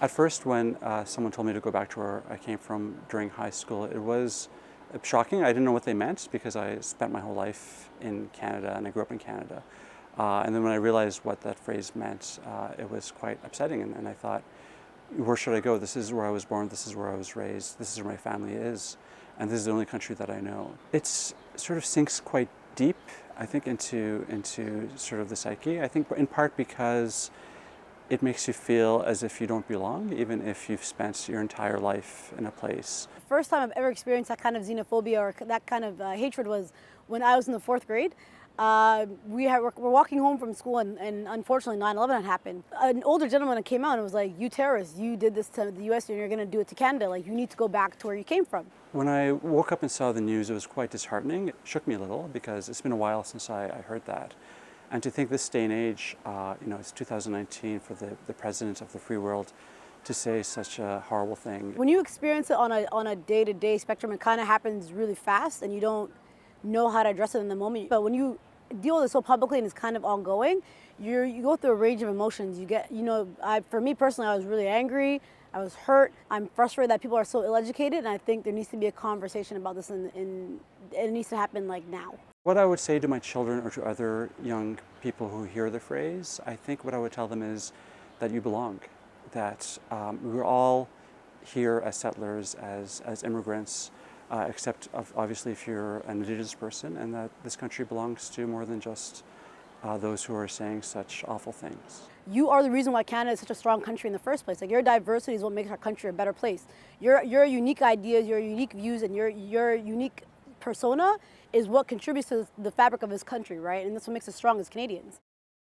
At first, when someone told me to go back to where I came from during high school, it was shocking. I didn't know what they meant because I spent my whole life in Canada and I grew up in Canada. And then when I realized what that phrase meant, it was quite upsetting. And I thought, where should I go? This is where I was born. This is where I was raised. This is where my family is. And this is the only country that I know. It's sort of sinks quite deep, I think, into sort of the psyche. I think in part because it makes you feel as if you don't belong, even if you've spent your entire life in a place. The first time I've ever experienced that kind of xenophobia or that kind of hatred was when I was in the fourth grade. We're walking home from school and unfortunately 9/11 had happened. An older gentleman came out and was like, "You terrorists, you did this to the US and you're going to do it to Canada. Like, you need to go back to where you came from." When I woke up and saw the news, it was quite disheartening. It shook me a little because it's been a while since I heard that. And to think this day and age, it's 2019 for the president of the free world to say such a horrible thing. When you experience it on a day-to-day spectrum, it kind of happens really fast and you don't know how to address it in the moment. But when you deal with it so publicly and it's kind of ongoing, you go through a range of emotions. You get, for me personally, I was really angry. I was hurt. I'm frustrated that people are so ill-educated, and I think there needs to be a conversation about this, and it needs to happen like now. What I would say to my children or to other young people who hear the phrase, I think what I would tell them is that you belong, that we're all here as settlers, as immigrants, except obviously if you're an Indigenous person, and that this country belongs to more than just those who are saying such awful things. You are the reason why Canada is such a strong country in the first place. Like, your diversity is what makes our country a better place. Your unique ideas, your unique views, and your unique persona is what contributes to the fabric of this country, right? And that's what makes us strong as Canadians.